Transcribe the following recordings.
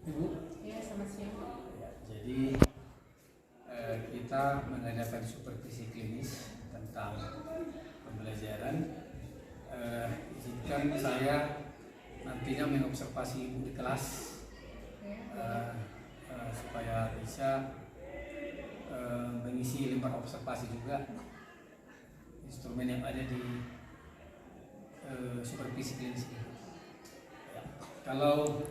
Ibu? Ya, selamat siang Pak. Ya, jadi kita mengadakan supervisi klinis tentang pembelajaran. Izinkan saya nantinya mengobservasi Ibu di kelas supaya bisa mengisi lembar observasi juga instrumen yang ada di supervisi klinis ini. Ya. Kalau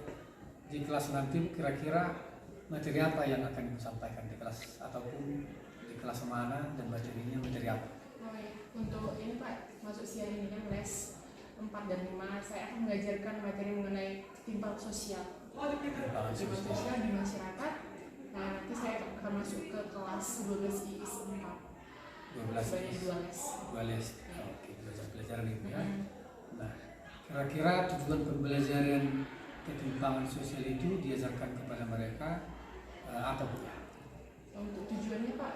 di kelas nanti kira-kira materi apa yang akan disampaikan di kelas ataupun di kelas mana dan materinya materi apa? Oh ya, untuk ini Pak, masuk siang ini kan les 4 dan 5 saya akan mengajarkan materi mengenai ketimpangan sosial. Ketimpangan sosial di masyarakat. Nah, nanti saya akan masuk ke kelas 12 IIS 4. 12 Sebanyak 2 les. 2 les. Oke, belajar-belajaran itu ya. Nah, kira-kira tujuan pembelajaran ketimpangan sosial itu diajarkan kepada mereka apa Bu? Untuk tujuannya Pak,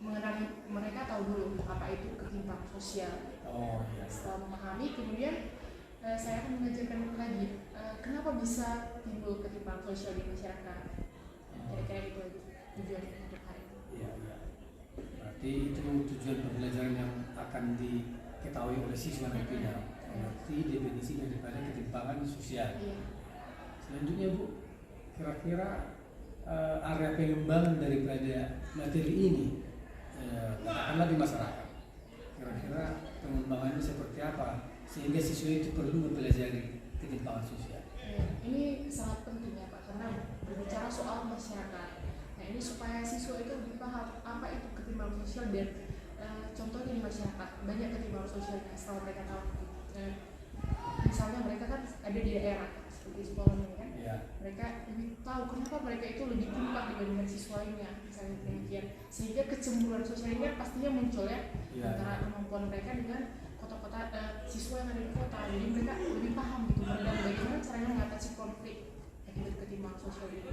mengenai mereka tahu dulu apa itu ketimpangan sosial. Oh iya. Setelah memahami, kemudian saya akan mengajarkan lagi kenapa bisa timbul ketimpangan sosial di masyarakat. Kira-kira itu aja tujuannya untuk hari ini. Iya, iya. Berarti itu tujuan pembelajaran yang akan diketahui oleh siswa nantinya. Mengerti definisi daripada ketimpangan sosial. Iya. Selanjutnya Bu, kira-kira area pengembangan daripada materi ini katakanlah di masyarakat. Kira-kira pengembangannya seperti apa sehingga siswa itu perlu mempelajari ketimpangan sosial. Ini sangat penting ya Pak, karena berbicara soal masyarakat. Nah ini supaya siswa itu lebih paham apa itu ketimpangan sosial dan contohnya di masyarakat banyak ketimpangan sosialnya setelah mereka tahu. Misalnya mereka kan ada di daerah seperti sekolah ini kan, Ya. mereka lebih tahu kenapa mereka itu lebih timpang dibandingkan siswa lainnya, misalnya demikian, sehingga kecemburuan sosial ini pastinya muncul ya, antara kemampuan mereka dengan kota-kota siswa yang ada di kota. Jadi mereka lebih paham gitu bagaimana caranya mengatasi konflik akibat ketimpangan sosial ini.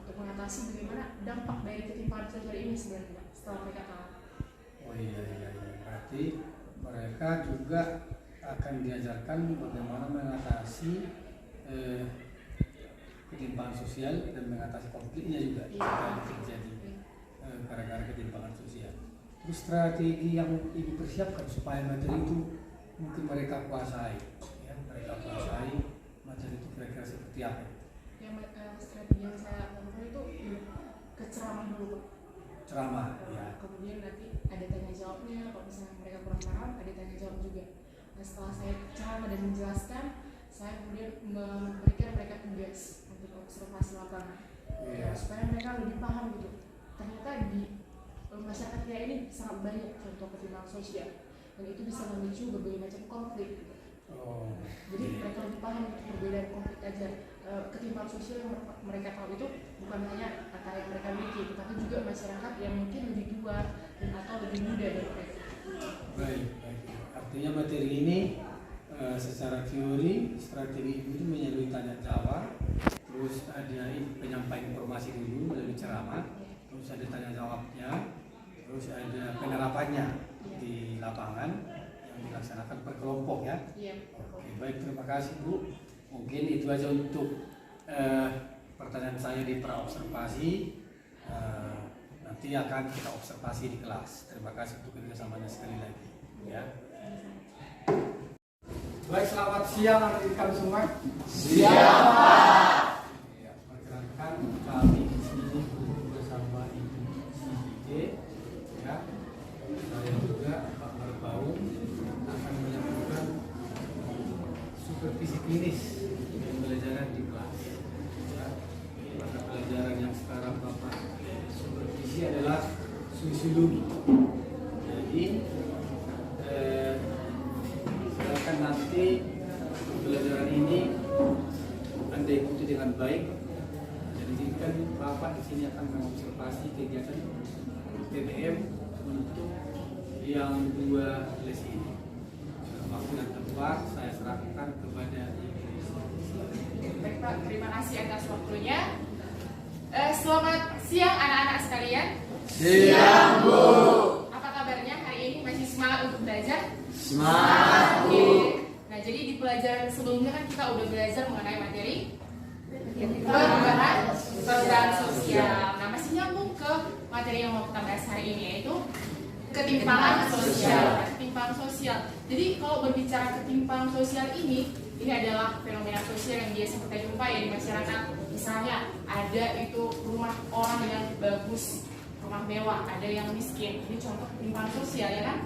Untuk mengatasi bagaimana dampak dari ketimpangan sosial ini sebenarnya setelah mereka tahu. Oh iya. Berarti mereka juga akan diajarkan bagaimana mengatasi ketimpangan sosial dan mengatasi konfliknya juga yang terjadi gara-gara ketimpangan sosial. Terus strategi yang Ibu persiapkan supaya materi itu mungkin mereka kuasai, ya, mereka kuasai materi itu kira-kira seperti apa? Yang strategi yang saya lakukan itu ke ceramah dulu Pak. Ceramah, ya. Kemudian nanti ada tanya jawabnya, kalau misalnya mereka kurang paham ada tanya jawab juga. Nah setelah saya ceramah dan menjelaskan, saya kemudian memberikan mereka tugas untuk observasi lapangan, supaya mereka lebih paham gitu. Ternyata di masyarakat kita ini sangat banyak contoh ketimpangan sosial dan itu bisa memicu berbagai macam konflik gitu. Jadi mereka lebih paham gitu, perbedaan konflik aja. Ketimpangan sosial yang mereka tahu itu bukan hanya kata yang mereka miliki, tetapi juga masyarakat yang mungkin lebih tua dan atau lebih muda dari mereka. Baik. Artinya materi ini secara teori strategi itu melalui tanya jawab, terus ada penyampaian informasi dulu melalui ceramah, terus ada tanya jawabnya, terus ada penerapannya di lapangan yang dilaksanakan per kelompok ya. Iya. Oke, baik, terima kasih Bu. Mungkin itu aja untuk pertanyaan saya di praobservasi. Nanti akan kita observasi di kelas. Terima kasih untuk kerjasamanya sekali lagi. Ya. Baik, selamat siang rekan semua. Siang Pak. Ya, perkenalkan kami di sini bersama Ibu CID. Ya, saya juga Pak Marbaum akan melakukan supervisi klinis pembelajaran di kelas. Ya, mata pelajaran yang sekarang Bapak supervisi adalah sosiologi. Jadi silakan nanti pembelajaran ini Anda ikuti dengan baik. Dan izinkan Bapak di sini akan mengobservasi kegiatan PBM untuk yang 2 les ini. Waktu dan tempat saya serahkan kepada Ibu. Baik Pak, terima kasih atas waktunya. Selamat siang anak-anak sekalian. Siang Bu. Apa kabarnya hari ini? Masih semangat untuk belajar? Semangat Bu. Nah jadi di pelajaran sebelumnya kan kita udah belajar mengenai materi ketimpangan sosial. Ketimpangan sosial. Jadi kalau berbicara ketimpangan sosial ini adalah fenomena sosial yang biasa kita jumpai di masyarakat. Misalnya ada itu rumah orang yang bagus, rumah mewah, ada yang miskin. Ini contoh ketimpangan sosial ya kan?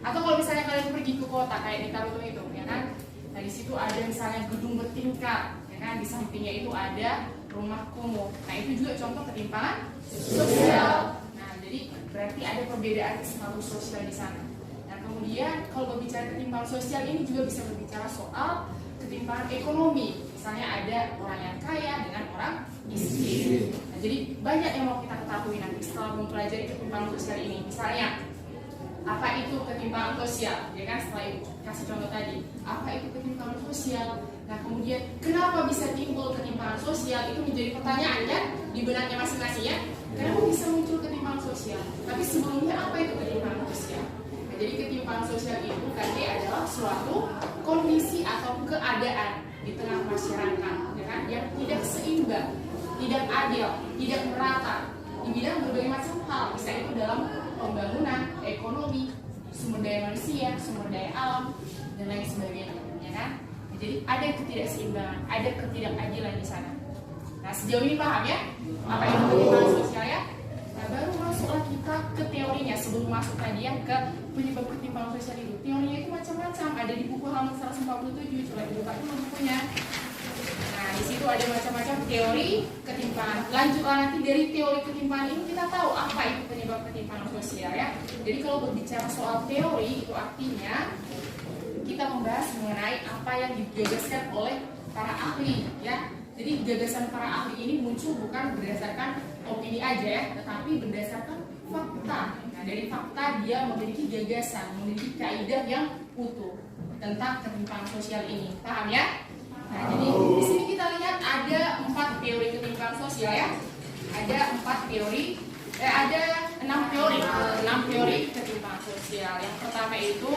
Atau kalau misalnya kalian pergi ke kota kayak di Tarutung itu, ya kan? Nah di situ ada misalnya gedung bertingkat, ya kan? Di sampingnya itu ada rumah kumuh. Nah itu juga contoh ketimpangan sosial. Nah jadi berarti ada perbedaan status sosial di sana. Nah kemudian kalau berbicara ketimpangan sosial ini juga bisa berbicara soal ketimpangan ekonomi. Misalnya ada orang yang kaya dengan orang miskin. Nah, jadi banyak yang mau kita ketahui nanti setelah mempelajari ketimpangan sosial ini. Misalnya apa itu ketimpangan sosial? Ya kan setelah itu kasih contoh tadi. Apa itu ketimpangan sosial? Nah kemudian kenapa bisa timbul ketimpangan sosial? Itu menjadi pertanyaan kan di benaknya masing-masing ya. Kenapa bisa muncul ketimpangan sosial? Tapi sebelumnya apa itu ketimpangan sosial? Nah, jadi ketimpangan sosial itu tadi adalah suatu kondisi atau keadaan di tengah masyarakat ya kan, yang tidak seimbang, tidak adil, tidak merata di bidang berbagai macam hal, misalnya itu dalam pembangunan, ekonomi, sumber daya manusia, sumber daya alam dan lain sebagainya ya kan. Nah, jadi ada ketidakseimbangan, ada ketidakadilan di sana. Nah sejauh ini paham ya apa itu ketimpangan sosial ya. Nah baru masuklah kita ke teorinya. Sebelum masuk tadi ya ke penyebab ketimpangan sosial itu, teorinya itu macam-macam. Ada di buku halaman 147, coba dibuka dulu bukunya. Nah di situ ada macam-macam teori ketimpangan. Lanjutlah nanti dari teori ketimpangan ini kita tahu apa itu penyebab ketimpangan sosial ya. Jadi kalau berbicara soal teori itu artinya kita membahas mengenai apa yang digagaskan oleh para ahli ya. Jadi gagasan para ahli ini muncul bukan berdasarkan opini aja ya, tetapi berdasarkan fakta. Nah, dari fakta dia memiliki gagasan, memiliki kaidah yang utuh tentang ketimpangan sosial ini. Paham ya? Nah, jadi di sini kita lihat ada 4 teori ketimpangan sosial ya. Ada 6 teori ketimpangan sosial. Yang pertama itu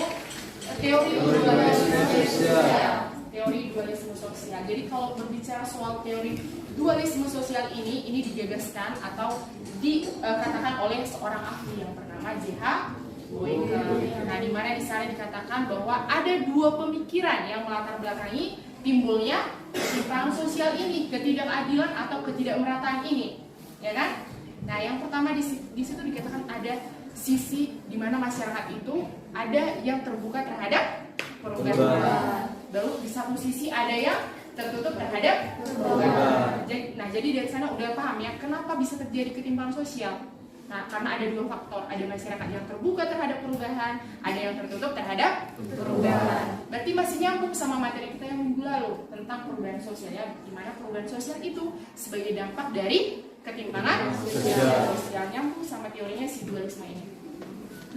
teori dualisme sosial. Teori dualisme sosial. Jadi kalau berbicara soal teori dualisme sosial ini digagaskan atau dikatakan oleh seorang ahli yang bernama J.H. Boyke. Nah, di mana di sana dikatakan bahwa ada 2 pemikiran yang melatar belakangi timbulnya ketimpangan sosial ini, ketidakadilan atau ketidakmerataan ini, ya kan? Nah, yang pertama di situ dikatakan ada sisi di mana masyarakat itu ada yang terbuka terhadap perubahan. Lalu di satu sisi ada yang tertutup terhadap perubahan. Nah, jadi dari sana udah paham ya kenapa bisa terjadi ketimpangan sosial. Nah, karena ada 2 faktor, ada masyarakat yang terbuka terhadap perubahan, ada yang tertutup terhadap perubahan. Berarti masih nyambung sama materi kita yang minggu lalu tentang perubahan sosial ya, di mana perubahan sosial itu sebagai dampak dari ketimpangan sosial, nyambung sama teorinya si dualisme ini.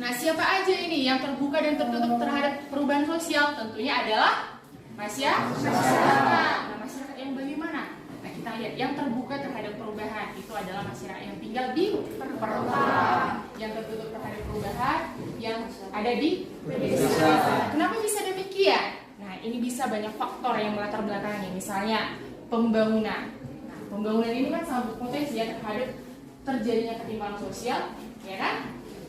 Nah, siapa aja ini yang terbuka dan tertutup terhadap perubahan sosial? Tentunya adalah masyarakat. Nah, masyarakat yang bagaimana? Nah, kita lihat yang terbuka terhadap perubahan itu adalah masyarakat yang tinggal di perkotaan, yang tertutup terhadap perubahan yang ada di pedesaan. Kenapa bisa demikian? Nah, ini bisa banyak faktor yang melatar belakangnya. Misalnya pembangunan. Nah, pembangunan ini kan sangat berpotensi ya terhadap terjadinya ketimpangan sosial, ya kan?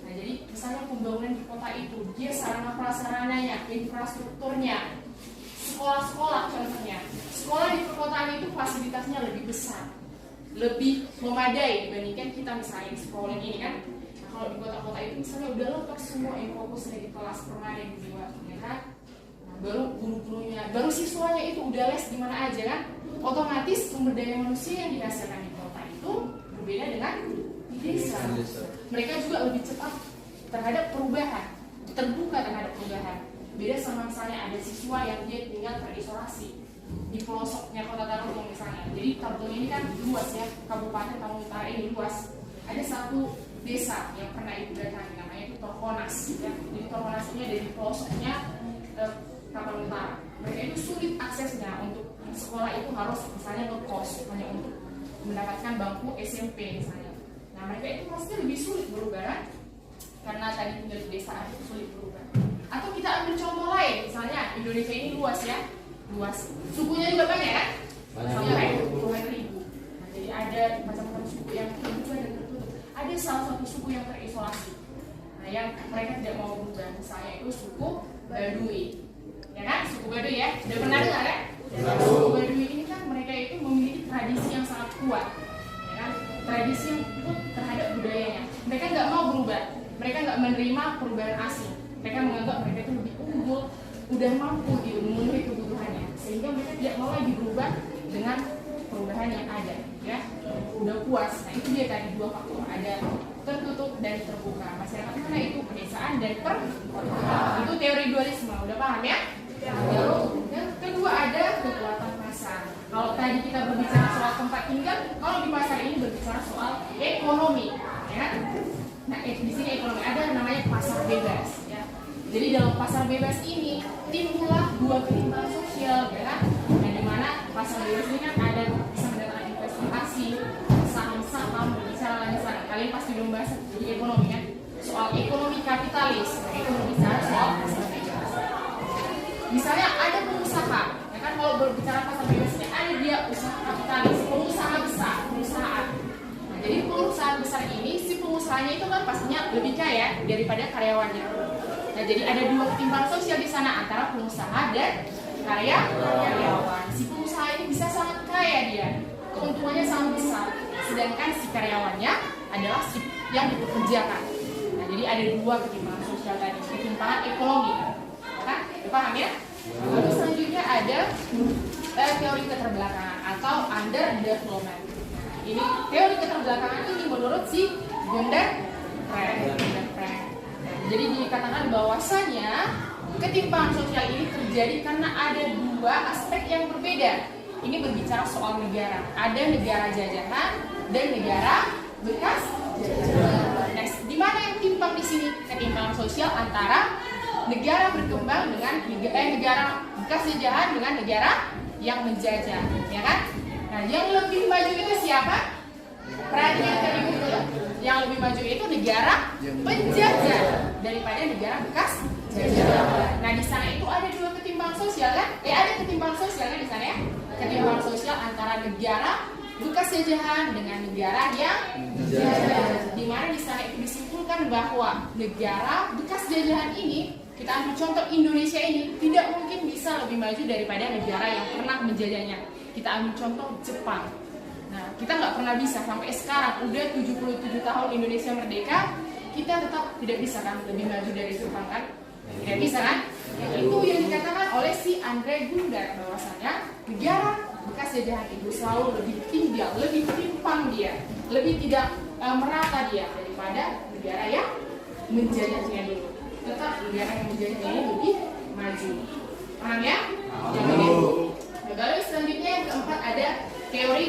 Nah, jadi misalnya pembangunan di kota itu, dia sarana prasarananya, infrastrukturnya, sekolah-sekolah contohnya. Sekolah di perkotaan itu fasilitasnya lebih besar, lebih memadai dibandingkan kita misalnya di sekolah ini kan. Nah, kalau di kota-kota itu misalnya udah lengkap semua yang fokusnya di kelas permanen di luar, ya kan? Nah, baru guru-gurunya, baru siswanya itu udah les di mana aja kan? Otomatis sumber daya manusia yang dihasilkan di kota itu berbeda dengan di desa. Mereka juga lebih cepat terhadap perubahan, terbuka terhadap perubahan. Beda sama misalnya ada siswa yang dia tinggal terisolasi di pelosoknya kota Tarutung misalnya. Jadi Tarutung ini kan luas ya, Kabupaten Tarutung Utara ini luas. Ada satu desa yang pernah ibu datangi, namanya itu Torkonas ya. Jadi Torkonas ini ada di pelosoknya Tarutung Utara. Mereka itu sulit aksesnya untuk sekolah, itu harus misalnya ngekos hanya untuk mendapatkan bangku SMP misalnya. Nah, mereka itu pasti lebih sulit berubah kan? Karena tadi tinggal di desa itu sulit berubah. Atau kita ambil contoh lain, misalnya Indonesia ini luas ya, luas. Sukunya juga banyak kan? Misalnya kayak puluhan ribu. Nah, jadi ada macam-macam suku yang terbuka dan tertutup. Ada salah satu suku yang terisolasi. Nah, Nah, yang mereka tidak mau berubah, misalnya itu suku Baduy, ya kan? Suku Baduy ya, sudah pernah dengar kan? Suku Baduy ini kan mereka itu memiliki tradisi yang sangat kuat, ya kan? Tradisi yang kuat terhadap budayanya. Mereka nggak mau berubah, mereka nggak menerima perubahan asing. Mereka menganggap mereka itu lebih unggul, udah mampu memenuhi kebutuhannya, sehingga mereka tidak mau lagi berubah dengan perubahan yang ada, ya. Udah puas. Nah, itu dia tadi dua faktor, ada tertutup dan terbuka. Masyarakat mana itu pedesaan dan terbuka. Itu teori dualisme, udah paham ya? Lalu yang kedua ada kekuatan pasar. Kalau tadi kita berbicara soal tempat tinggal, kalau di pasar ini berbicara soal ekonomi, ya. Nah, di sini ekonomi ada namanya pasar bebas, ya. Jadi dalam pasar bebas ini timbullah dua ketimpangan sosial, ya kan? Yang dimana pasar bebas ini kan ada bisa mendatangkan investasi, saham-saham, berbicara lagi sana. Kalian pasti belum bahas di ekonomi kan? Soal ekonomi kapitalis, nah, itu berbicara soal pasar bebas. Misalnya ada pengusaha, ya kan? Kalau berbicara pasar bebas ini ada dia usaha kapitalis, pengusaha besar, perusahaan. Nah, jadi perusahaan besar ini si pengusahanya itu kan pastinya lebih kaya daripada karyawannya. Nah, jadi ada dua ketimpangan sosial di sana antara pengusaha dan karyawan. Si pengusaha ini bisa sangat kaya dia, keuntungannya sangat besar, sedangkan si karyawannya adalah si yang dipekerjakan. Nah, jadi ada dua ketimpangan sosial tadi, ketimpangan ekonomi. Kan? Paham ya? Lalu selanjutnya ada teori keterbelakangan atau underdevelopment. Nah, ini teori keterbelakangan ini menurut si Gunder Frank. Jadi dikatakan bahwasanya ketimpangan sosial ini terjadi karena ada dua aspek yang berbeda. Ini berbicara soal negara. Ada negara jajahan dan negara bekas jajahan. Nah, di mana yang timpang di sini? Ketimpangan sosial antara negara berkembang dengan negara bekas jajahan dengan negara yang menjajah, ya kan? Nah, yang lebih maju itu siapa? Perhatikan tadi betul. Yang lebih maju itu negara penjajah daripada negara bekas jajahan. Nah, di sana itu ada dua ketimpangan sosial kan? Ada ketimpangan sosial kan di sana ya? Ketimpangan sosial antara negara bekas jajahan dengan negara yang jajahan. Di mana di sana itu disimpulkan bahwa negara bekas jajahan ini, kita ambil contoh Indonesia ini, tidak mungkin bisa lebih maju daripada negara yang pernah menjajahnya. Kita ambil contoh Jepang. Nah, kita nggak pernah bisa sampai sekarang, udah 77 tahun Indonesia merdeka, kita tetap tidak bisa kan lebih maju dari Jepang kan? Tidak bisa kan? Itu yang dikatakan oleh si Andre Gundar, bahwasanya negara bekas jajahan itu selalu lebih tinggal, lebih timpang dia, lebih tidak merata dia daripada negara yang menjajahnya dulu. Tetap negara yang menjajahnya ini lebih maju. Paham ya? Lalu selanjutnya yang keempat ada teori